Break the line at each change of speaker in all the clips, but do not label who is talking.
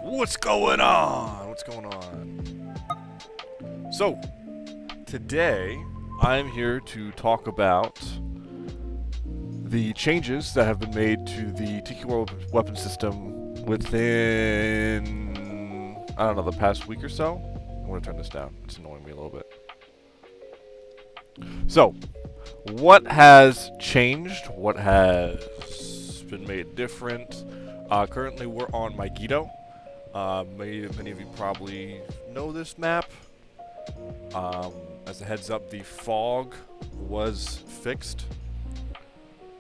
What's going on? What's going on? So, today I'm here to talk about the changes that have been made to the TQR weapon system within, I don't know, the past week or so. I'm going to turn this down. It's annoying me a little bit. So, what has changed? What has been made different? Currently, we're on Megiddo. Many of you probably know this map. As a heads up, the fog was fixed.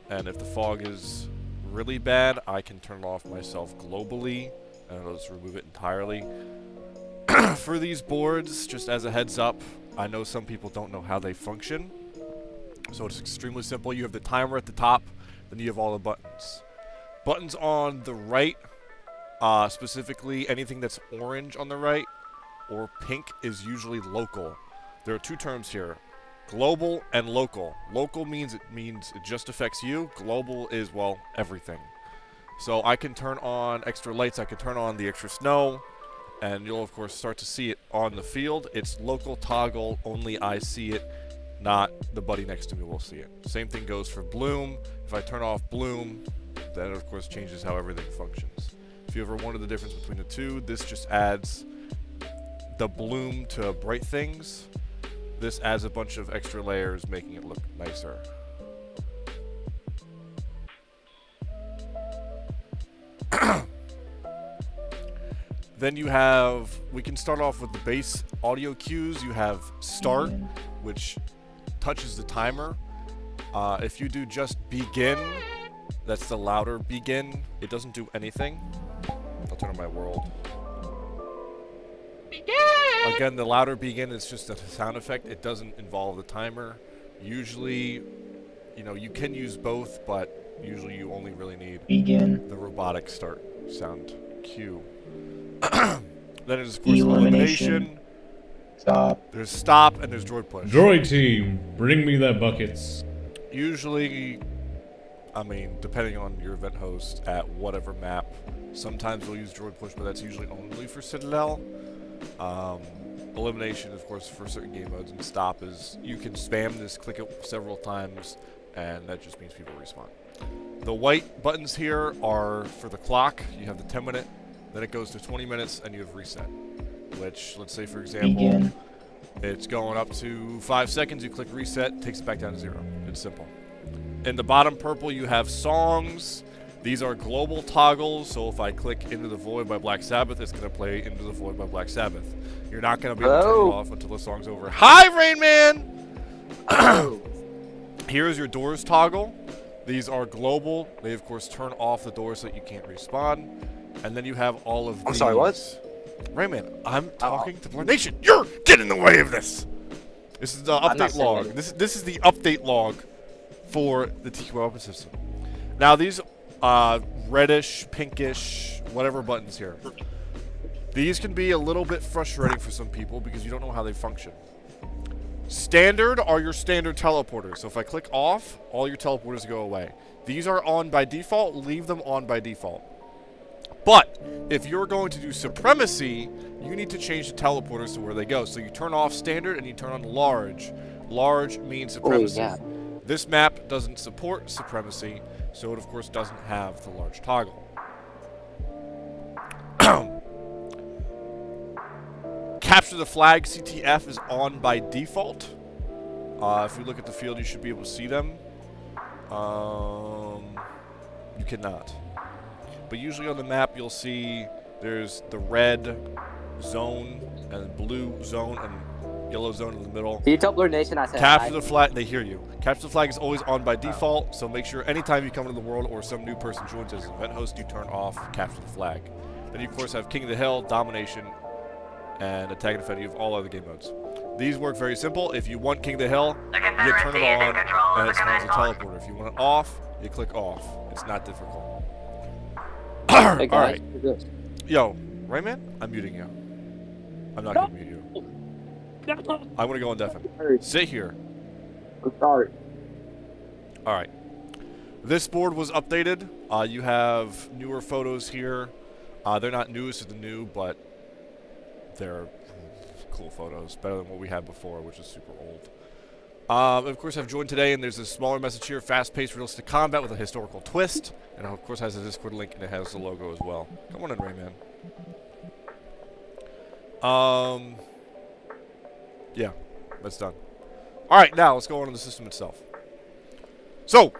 And if the fog is really bad, I can turn it off myself globally. And I'll just remove it entirely. For these boards, just as a heads up, I know some people don't know how they function. So it's extremely simple. You have the timer at the top, then you have all the buttons. Buttons on the right, specifically anything that's orange on the right or pink is usually local. There are two terms here, global and local. Local means it just affects you. Global is, well, everything. So I can turn on extra lights, I can turn on the extra snow, and you'll of course start to see it on the field. It's local toggle, only I see it, not the buddy next to me will see it. Same thing goes for bloom. If I turn off bloom, that of course changes how everything functions. If you ever wondered the difference between the two, this just adds the bloom to bright things. This adds a bunch of extra layers, making it look nicer. Then you have, we can start off with the base audio cues. You have start, which touches the timer. If you do just begin, that's the louder begin. It doesn't do anything. I'll turn on my world. Again, the louder begin is just a sound effect. It doesn't involve the timer. Usually, you know, you can use both, but usually you only really need the robotic start sound cue. Then there's of course elimination.
Stop.
There's stop and there's droid push.
Droid team, bring me that buckets.
Usually, I mean, depending on your event host at whatever map, sometimes we'll use droid push, but that's usually only for Citadel. Elimination, of course, for certain game modes, and stop is you can spam this, click it several times, and that just means people respawn. The white buttons here are for the clock. You have the 10-minute, then it goes to 20 minutes, and you have reset. Which, let's say, for example, it's going up to 5 seconds. You click reset, takes it back down to 0. It's simple. In the bottom purple, you have songs. These are global toggles, so if I click Into the Void by Black Sabbath, it's going to play Into the Void by Black Sabbath. You're not going to be able to turn it off until the song's over. Hi, Rain Man! Here's your doors toggle. These are global. They, of course, turn off the doors so that you can't respawn. And then you have all of these.
I'm sorry, what?
Rayman, I'm talking to Blur Nation. You're getting in the way of this. This is the update log. This is the update log for the TQR weapon system. Now these reddish, pinkish, whatever buttons here. These can be a little bit frustrating for some people because you don't know how they function. Standard are your standard teleporters. So if I click off, all your teleporters go away. These are on by default. Leave them on by default. But if you're going to do supremacy, you need to change the teleporters to where they go. So you turn off standard and you turn on large. Large means supremacy. Oh, yeah. This map doesn't support supremacy, so it of course doesn't have the large toggle. Capture the flag CTF is on by default. If you look at the field, you should be able to see them. You cannot. But usually on the map, you'll see there's the red zone and blue zone and yellow zone in the middle.
Can you tell Blur Nation I said
Capture the flag. They hear you. Capture the flag is always on by default, so make sure anytime you come into the world or some new person joins as an event host, you turn off Capture the flag. Then you, of course, have King of the Hill, Domination, and Attack and Defend. You have all other game modes. These work very simple. If you want King of the Hill, you turn it on, and it spawns a teleporter. If you want it off, you click off. It's not difficult.
Hey guys,
alright. Yo, Rayman, I'm muting you. I'm not going to mute you. I'm going to go on deafen. Sit here.
I'm sorry.
Alright. This board was updated. You have newer photos here. They're not newest of the new, but they're cool photos. Better than what we had before, which is super old. Of course, I've joined today, and there's a smaller message here: fast-paced, realistic combat with a historical twist. And of course, has a Discord link, and it has the logo as well. Come on in, Rayman. Yeah, that's done. All right, now let's go on to the system itself. So,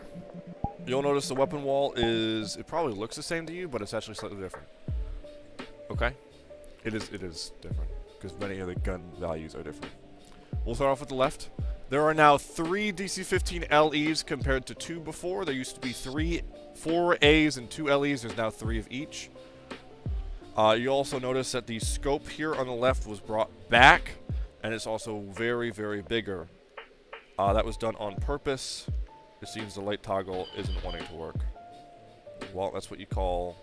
you'll notice the weapon wall is, it probably looks the same to you, but it's actually slightly different. Okay? It is different, because many of the gun values are different. We'll start off with the left. There are now 3 DC-15 LEs compared to 2 before. There used to be 4 A's and 2 LEs. There's now 3 of each. You also notice that the scope here on the left was brought back, and it's also very, very bigger. That was done on purpose. It seems the light toggle isn't wanting to work. Well, that's what you call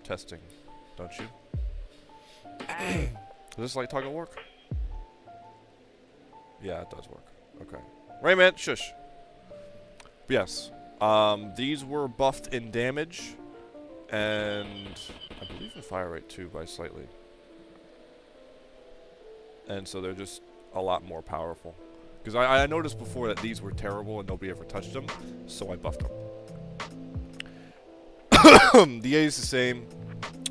testing, don't you? Does this light toggle work? Yeah, it does work. Okay. Rayman, shush. But yes. These were buffed in damage, and I believe in fire rate too, by slightly. And so they're just a lot more powerful. Because I noticed before that these were terrible and nobody ever touched them, so I buffed them. The A is the same.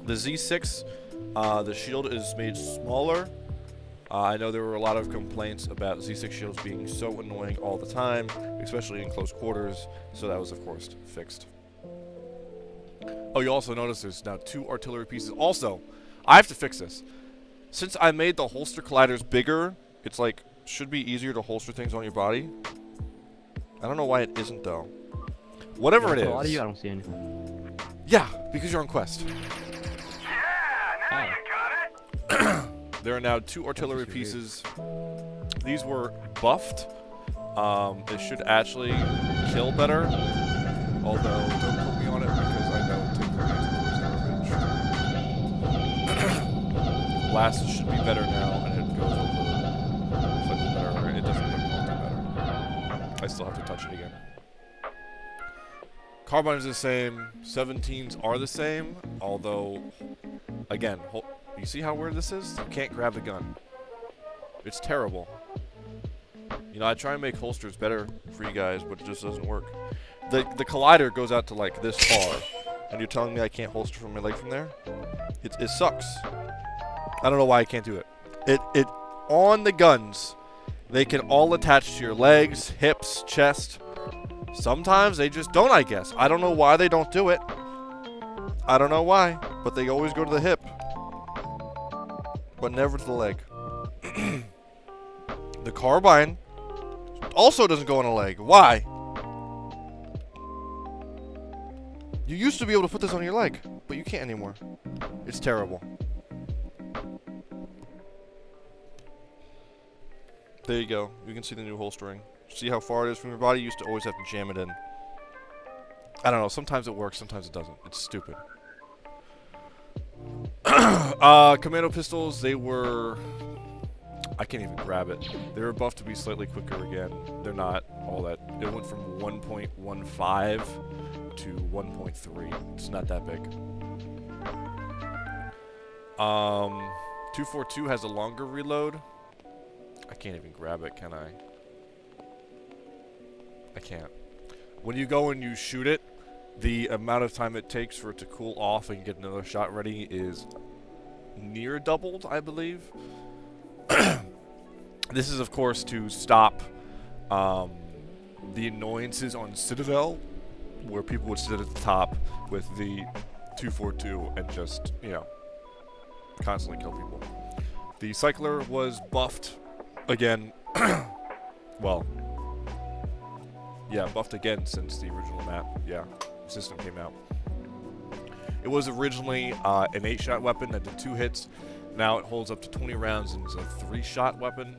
The Z6, the shield is made smaller. I know there were a lot of complaints about Z6 shields being so annoying all the time, especially in close quarters, so that was, of course, fixed. Oh, you also notice there's now 2 artillery pieces. Also, I have to fix this. Since I made the holster colliders bigger, it's like, should be easier to holster things on your body. I don't know why it isn't, though. Whatever it is.
A lot of you, I don't see anything.
Yeah, because you're on quest.
Oh.
There are now 2 artillery pieces. These were buffed. They should actually kill better. Although, don't put me on it because I know TQR garbage. Blast should be better now, and it goes over slightly better. It doesn't look better. I still have to touch it again. Carbine is the same. 17s are the same, although, again, you see how weird this is? You can't grab the gun. It's terrible. You know, I try and make holsters better for you guys, but it just doesn't work. The collider goes out to like this far, and you're telling me I can't holster from my leg from there? It sucks. I don't know why I can't do it. It on the guns, they can all attach to your legs, hips, chest. Sometimes they just don't, I guess. I don't know why they don't do it. I don't know why, but they always go to the hip. But never to the leg. The carbine also doesn't go on a leg. Why? You used to be able to put this on your leg, but you can't anymore. It's terrible. There you go. You can see the new holstering. See how far it is from your body? You used to always have to jam it in. I don't know. Sometimes it works, sometimes it doesn't. It's stupid. Commando pistols, they were... I can't even grab it. They were buffed to be slightly quicker again. They're not all that... It went from 1.15 to 1.3. It's not that big. 242 has a longer reload. I can't even grab it, can I? I can't. When you go and you shoot it, the amount of time it takes for it to cool off and get another shot ready is near doubled, I believe. This is, of course, to stop the annoyances on Citadel, where people would sit at the top with the 242 and just, you know, constantly kill people. The Cycler was buffed again. Well, yeah, buffed again since the original map. Yeah, system came out. It was originally an 8-shot weapon that did 2 hits. Now it holds up to 20 rounds and is a 3-shot weapon.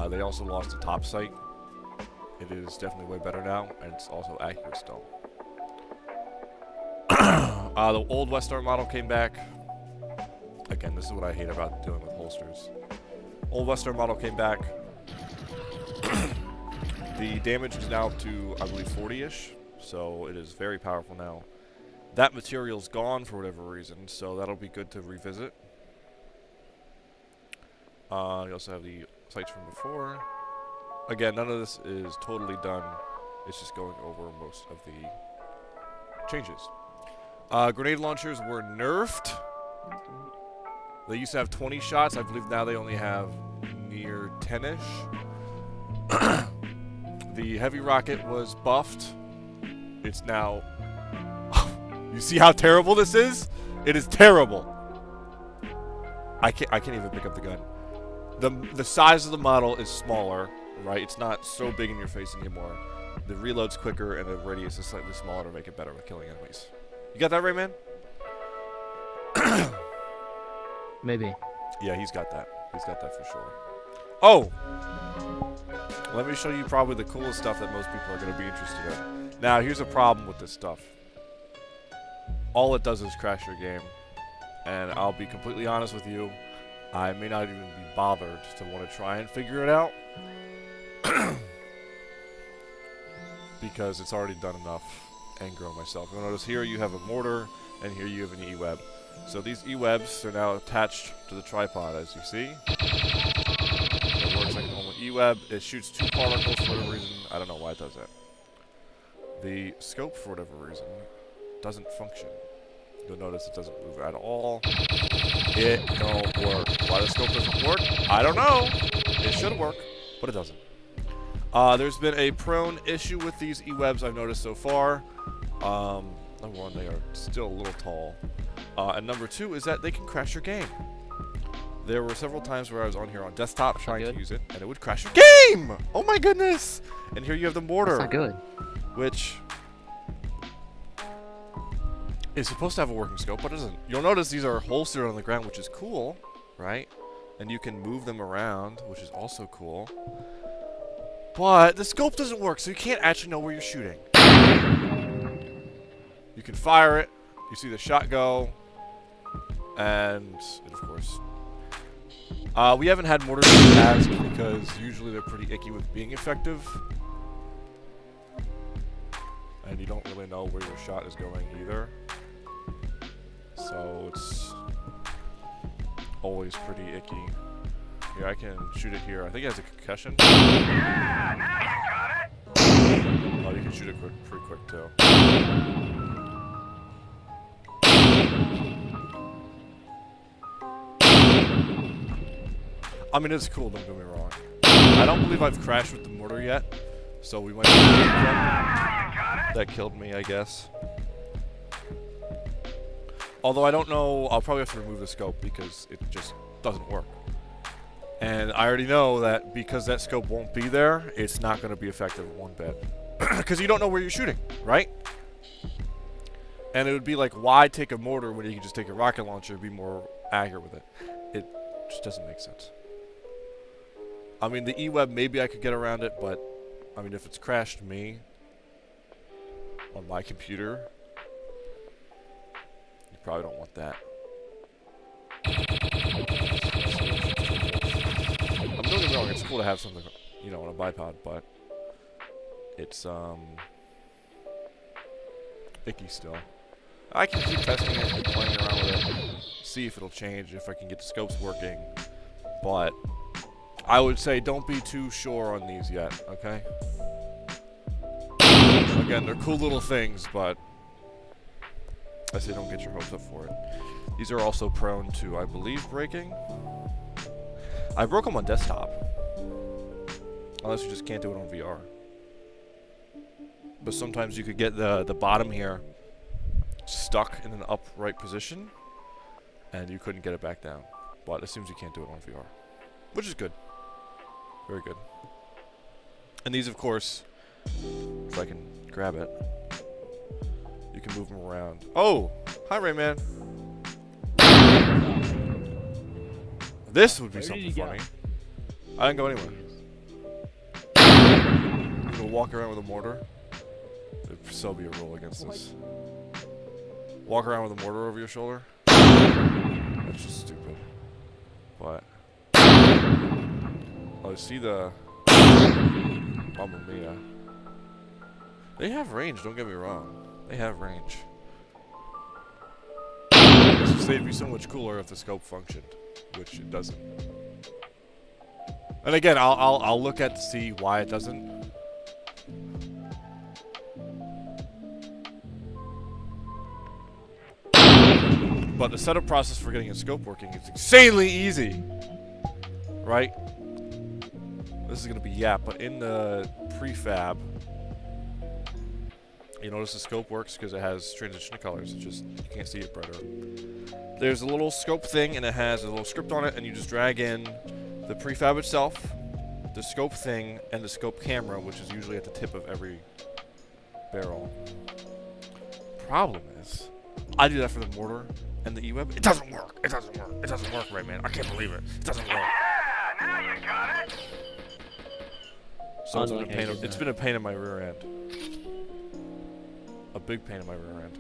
They also lost the top sight. It is definitely way better now, and it's also accurate still. The old Westar model came back. Again, this is what I hate about dealing with holsters. Old Westar model came back. The damage is now up to, I believe, 40-ish, so it is very powerful now. That material's gone for whatever reason, so that'll be good to revisit. You also have the sites from before. Again, none of this is totally done. It's just going over most of the changes. Grenade launchers were nerfed. They used to have 20 shots. I believe now they only have near 10-ish. The heavy rocket was buffed. It's now... You see how terrible this is? It is terrible. I can't even pick up the gun. The size of the model is smaller, right? It's not so big in your face anymore. The reload's quicker and the radius is slightly smaller to make it better with killing enemies. You got that right, man?
Maybe.
Yeah, he's got that. He's got that for sure. Oh! Let me show you probably the coolest stuff that most people are going to be interested in. Now, here's a problem with this stuff. All it does is crash your game. And I'll be completely honest with you, I may not even be bothered to want to try and figure it out. Because it's already done enough and grown myself. You'll notice here you have a mortar, and here you have an E-web. So these E-webs are now attached to the tripod, as you see. It works like a normal E-web. It shoots 2 particles for whatever reason. I don't know why it does that. The scope, for whatever reason, doesn't function. You'll notice it doesn't move at all. It don't work. Why the scope doesn't work? I don't know. It should work, but it doesn't. There's been a prone issue with these E-webs I've noticed so far. Number one, they are still a little tall. And number two is that they can crash your game. There were several times where I was on here on desktop trying to use it, and it would crash your game! Oh my goodness! And here you have the mortar.
That's not good.
Which is supposed to have a working scope, but it doesn't. You'll notice these are holstered on the ground, which is cool, right? And you can move them around, which is also cool. But the scope doesn't work, so you can't actually know where you're shooting. You can fire it, you see the shot go, and of course. We haven't had mortars in the past because usually they're pretty icky with being effective. And you don't really know where your shot is going either. So it's always pretty icky. Here, I can shoot it here. I think it has a concussion. Yeah, now you got it. Oh, you can shoot it pretty quick too. I mean, it's cool, don't get me wrong. I don't believe I've crashed with the mortar yet, so we might that killed me, I guess. Although I don't know, I'll probably have to remove the scope because it just doesn't work. And I already know that because that scope won't be there, it's not going to be effective one bit. Because you don't know where you're shooting, right? And it would be like, why take a mortar when you can just take a rocket launcher and be more accurate with it? It just doesn't make sense. I mean, the E-web, maybe I could get around it, but, I mean, if it's crashed me on my computer, you probably don't want that. Don't get me wrong, it's cool to have something, you know, on a bipod, but it's, icky still. I can keep testing it and playing around with it, see if it'll change, if I can get the scopes working, but I would say don't be too sure on these yet, okay? Again, they're cool little things, but I say don't get your hopes up for it. These are also prone to, I believe, breaking. I broke them on desktop. Unless you just can't do it on VR. But sometimes you could get the bottom here stuck in an upright position, and you couldn't get it back down. But it seems you can't do it on VR. Which is good. Very good. And these, of course, if I can grab it, you can move them around. Oh! Hi, Rayman. This would be something funny. I didn't go anywhere. I'm gonna walk around with a mortar. There'd so be a rule against this. Walk around with a mortar over your shoulder. That's just stupid. But oh, see the Mamma Mia. They have range, don't get me wrong. They have range. say it'd be so much cooler if the scope functioned, which it doesn't. And again, I'll look at to see why it doesn't. But the setup process for getting a scope working is insanely easy, right? This is gonna be but in the prefab, you notice the scope works because it has transition colors. It's just, you can't see it better. There's a little scope thing and it has a little script on it, and you just drag in the prefab itself, the scope thing, and the scope camera, which is usually at the tip of every barrel. Problem is, I do that for the mortar and the E-web. It doesn't work. It doesn't work. It doesn't work, right, man? I can't believe it. It doesn't work.
Now you got it.
So it's been a pain in my rear end. A big pain in my rear end.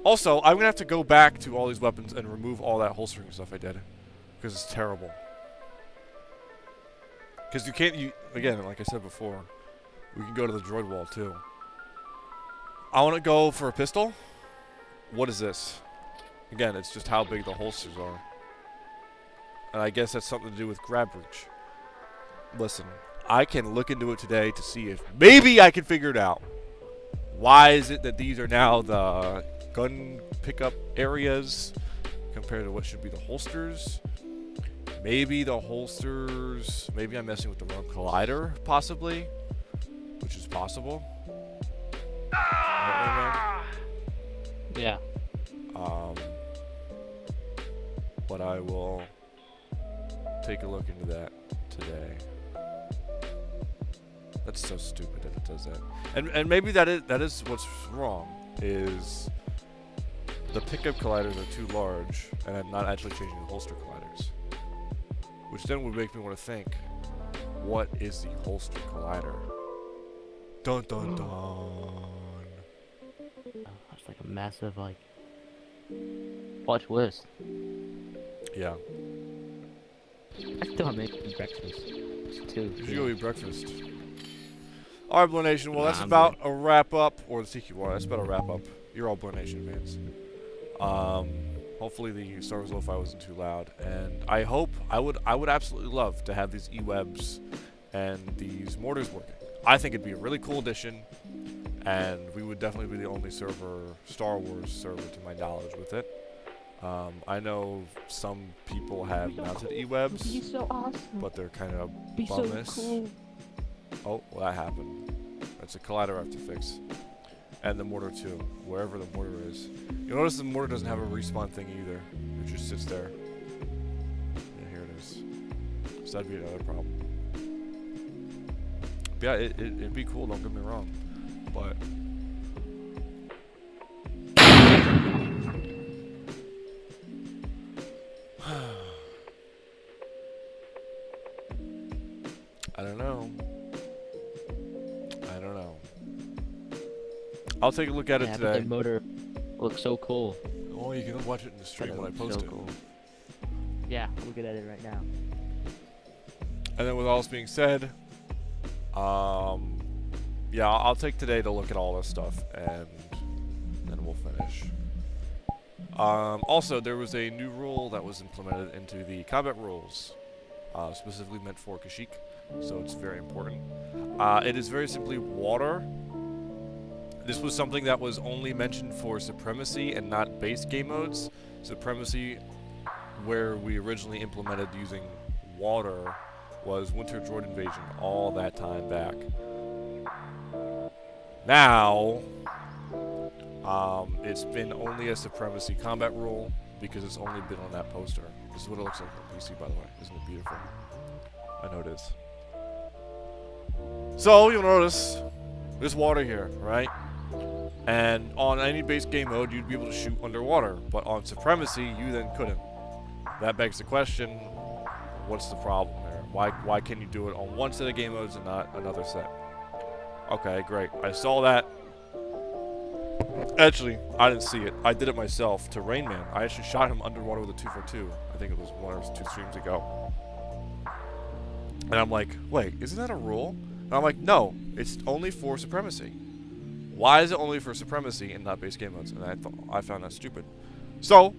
Also, I'm gonna have to go back to all these weapons and remove all that holstering stuff I did, because it's terrible. Because you can't, again, like I said before, we can go to the droid wall too. I want to go for a pistol. What is this? Again, it's just how big the holsters are. And I guess that's something to do with grab reach. Listen, I can look into it today to see if maybe I can figure it out. Why is it that these are now the gun pickup areas compared to what should be the holsters? Maybe the holsters, maybe I'm messing with the wrong collider, possibly, which is possible.
Yeah.
But I will take a look into that today. That's so stupid that it does that. And maybe that is what's wrong, is the pickup colliders are too large and I'm not actually changing the holster colliders. Which then would make me want to think, what is the holster collider? Dun dun dun.
It's like a massive, like, plot twist.
Yeah.
I still have making breakfast too.
You should go eat breakfast. Alright, Blue Nation, well, that's
I'm
about a wrap up, or the TQR, that's about a wrap up. You're all Blue Nation fans. Hopefully the Star Wars Lo-Fi wasn't too loud, and I would absolutely love to have these E-webs and these mortars working. I think it'd be a really cool addition, and we would definitely be the only server, Star Wars server to my knowledge, with it. I know some people have mounted E-webs,
so awesome.
but they're kind of
Be so
bummish.
cool.
Oh, well, that happened. That's a collider I have to fix. And the mortar too, wherever the mortar is. You'll notice the mortar doesn't have a respawn thing either. It just sits there. Yeah, here it is. So that'd be another problem. But yeah, it'd be cool, don't get me wrong. But I don't know. I'll take a look at it
But
today.
the motor looks so cool.
Oh, you can watch it in the stream when I post
so
it.
cool. Yeah, looking at it right now.
And then with all this being said, yeah, I'll take today to look at all this stuff, and then we'll finish. Also, there was a new rule that was implemented into the combat rules, specifically meant for Kashyyyk, so it's very important. It is very simply water. This was something that was only mentioned for Supremacy and not base game modes. Supremacy, where we originally implemented using water, was Winter Droid Invasion all that time back. Now, it's been only a Supremacy combat rule because it's only been on that poster. This is what it looks like on PC, by the way. Isn't it beautiful? I know it is. So, you'll notice there's water here, right? And on any base game mode, you'd be able to shoot underwater. But on Supremacy, you then couldn't. That begs the question, what's the problem there? Why can you do it on one set of game modes and not another set? Okay, great. I saw that. Actually, I didn't see it. I did it myself to Rain Man. I actually shot him underwater with a 242. I think it was 1 or 2 streams ago. And I'm like, wait, isn't that a rule? And I'm like, no, it's only for Supremacy. Why is it only for Supremacy and not base game modes? And I found that stupid. So,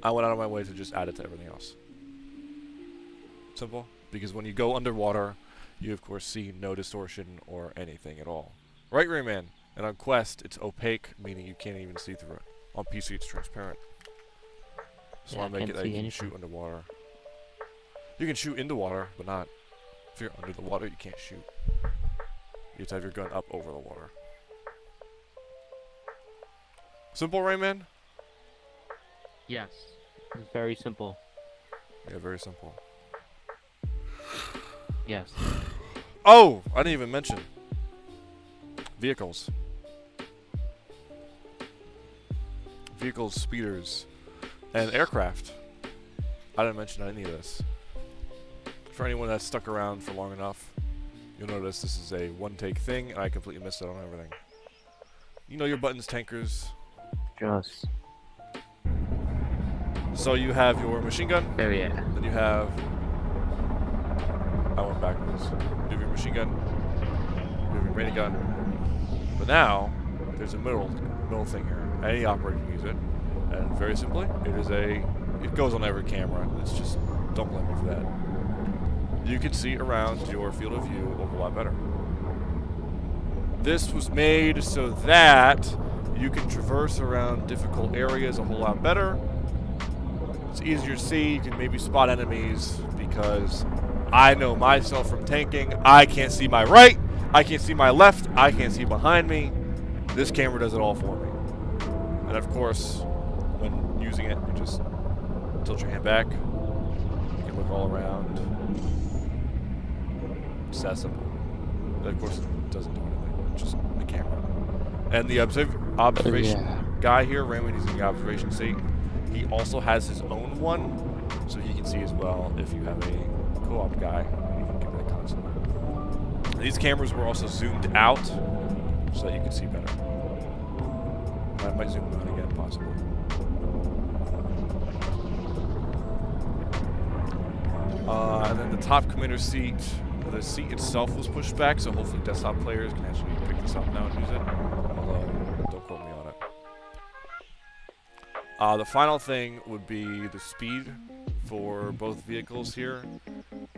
I went out of my way to just add it to everything else. Simple. Because when you go underwater, you of course see no distortion or anything at all. Right, Rayman? And on Quest, it's opaque, meaning you can't even see through it. On PC, it's transparent. So
Yeah,
I make
can't
it that
see
you can
anything.
shoot underwater. You can shoot into water, but not if you're under the water. You can't shoot. You have to have your gun up over the water. Simple, Rayman?
Yes. It's very simple.
Yeah, very simple.
Yes.
Oh, I didn't even mention vehicles. Vehicles, speeders, and aircraft. I didn't mention any of this. For anyone that's stuck around for long enough, you'll notice this is a one-take thing, and I completely missed out on everything. You know your buttons, tankers.
Just.
So you have your machine gun,
There, yeah.
then you have... I went backwards. You have your machine gun, you have your rainy gun. But now, there's a middle thing here. Any operator can use it. And very simply, it goes on every camera. It's just, don't blame me for that. You can see around your field of view a whole lot better. This was made so that you can traverse around difficult areas a whole lot better. It's easier to see. You can maybe spot enemies because I know myself from tanking. I can't see my right. I can't see my left. I can't see behind me. This camera does it all for me. And of course, when using it, you just tilt your hand back. You can look all around. It's that simple. But of course, it doesn't do anything. It's just the camera. And the observation guy here, Raymond, using the observation seat, he also has his own one, so he can see as well if you have a co-op guy. You can give that console. These cameras were also zoomed out so that you can see better. I might zoom them out again, possibly. And then the top commander seat, the seat itself was pushed back, so hopefully desktop players can actually pick this up now and use it. Although, don't quote me on it. The final thing would be the speed for both vehicles here.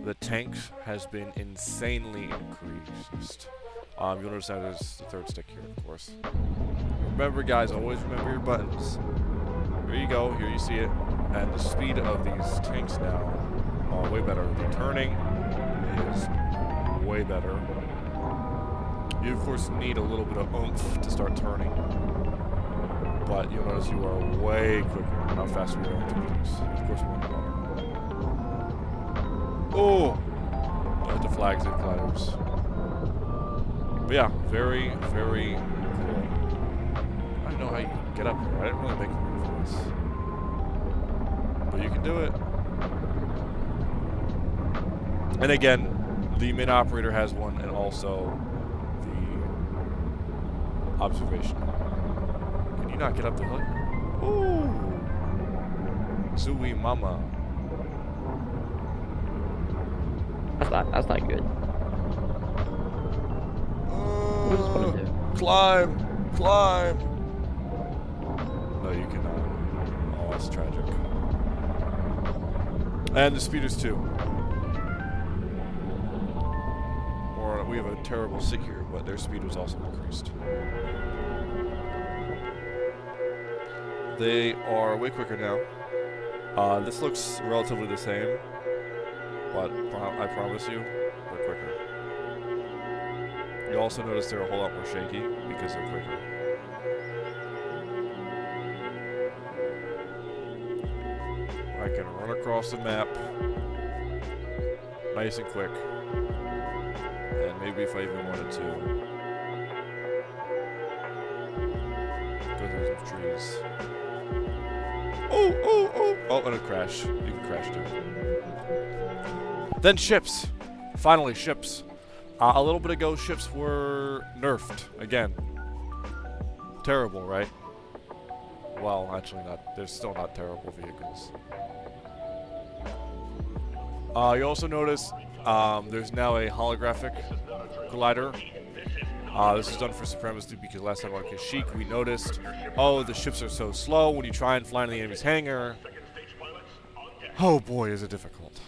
The tank has been insanely increased. You'll notice that there's the third stick here, of course. Remember, guys, always remember your buttons. Here you go. Here you see it. And the speed of these tanks now are way better. The turning is way better. You, of course, need a little bit of oomph to start turning. But you'll notice you are way quicker how fast we are going through things. Of course, we're in the water. Oh! Don't hit the flags and gliders. But yeah, very, very cool. I don't know how you get up here. I didn't really make room for this. But you can do it. And again, the mid operator has one, and also the observation. Can you not get up the hill? Ooh! Zooey mama.
That's not good. What does this one do?
Climb! Climb! No, you cannot. Oh, that's tragic. And the speeders too. Or we have a terrible seat here, but their speed was also increased. They are way quicker now. This looks relatively the same, but I promise you, they're quicker. You also notice they're a whole lot more shaky because they're quicker. I can run across the map nice and quick. And maybe if I even wanted to, go through some trees. Oh, oh, oh! Oh, and a crash. You can crash too. Then ships. Finally, ships. A little bit ago, ships were nerfed. Again. Terrible, right? Well, actually not. They're still not terrible vehicles. You also notice there's now a holographic glider. This is done for supremacy because last time on Kashyyyk we noticed, oh, the ships are so slow when you try and fly into the enemy's hangar. Oh boy, is it difficult.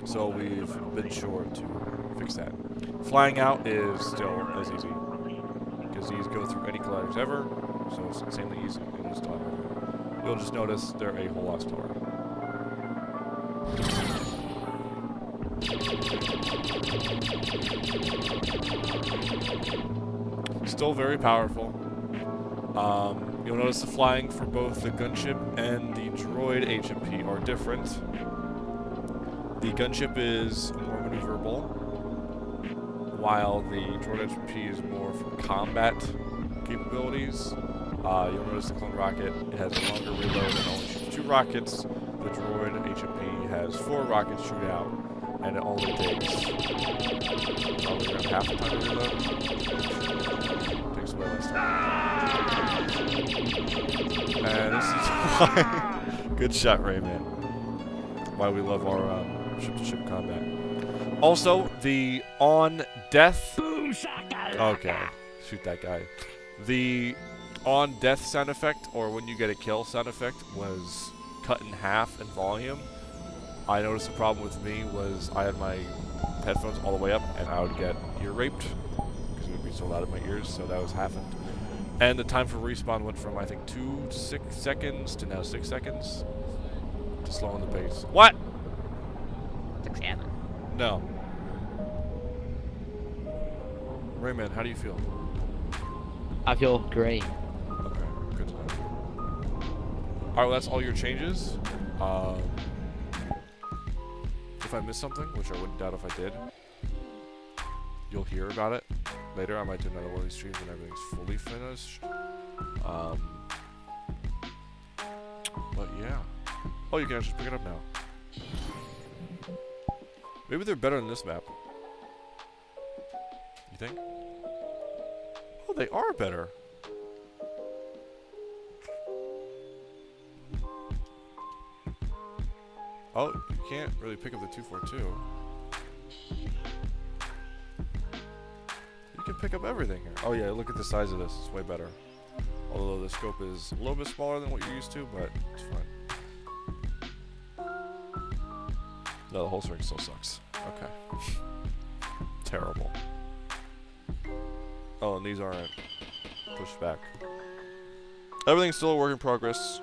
So we've been sure to fix that. Flying out is still as easy, because these go through any colliders ever, so it's insanely easy and it's done. You'll just notice they're a whole lot slower. Still very powerful. You'll notice the flying for both the gunship and the droid HMP are different. The gunship is more maneuverable, while the droid HMP is more for combat capabilities. You'll notice the clone rocket, it has a longer reload and only shoots 2 rockets. The droid HMP has 4 rockets shoot out, and it only takes probably around half the time to reload. Takes way less time. And this is why good shot, Rayman. Why we love our ship-to-ship combat. Also, the on death. Okay, shoot that guy. The on death sound effect, or when you get a kill sound effect, was cut in half in volume. I noticed the problem with me was I had my headphones all the way up, and I would get ear raped because it would be so loud in my ears. So that was halved. And the time for respawn went from, I think, 2 to 6 seconds to now 6 seconds. To slowing the pace. What?
6 7.
No. Rayman, how do you feel?
I feel great.
Okay, good to know. Alright, well, that's all your changes. If I missed something, which I wouldn't doubt if I did, you'll hear about it later. I might do another one of these streams when everything's fully finished. But yeah. Oh, you can actually pick it up now. Maybe they're better than this map. You think? Oh, they are better. Oh, you can't really pick up the 242. You can pick up everything here. Oh yeah, look at the size of this. It's way better. Although the scope is a little bit smaller than what you're used to, but it's fine. No, the whole string still sucks. Okay. Terrible. Oh, and these aren't pushed back. Everything's still a work in progress.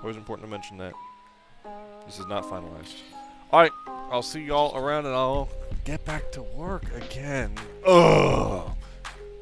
Always important to mention that. This is not finalized. Alright, I'll see y'all around and I'll get back to work again. Ugh.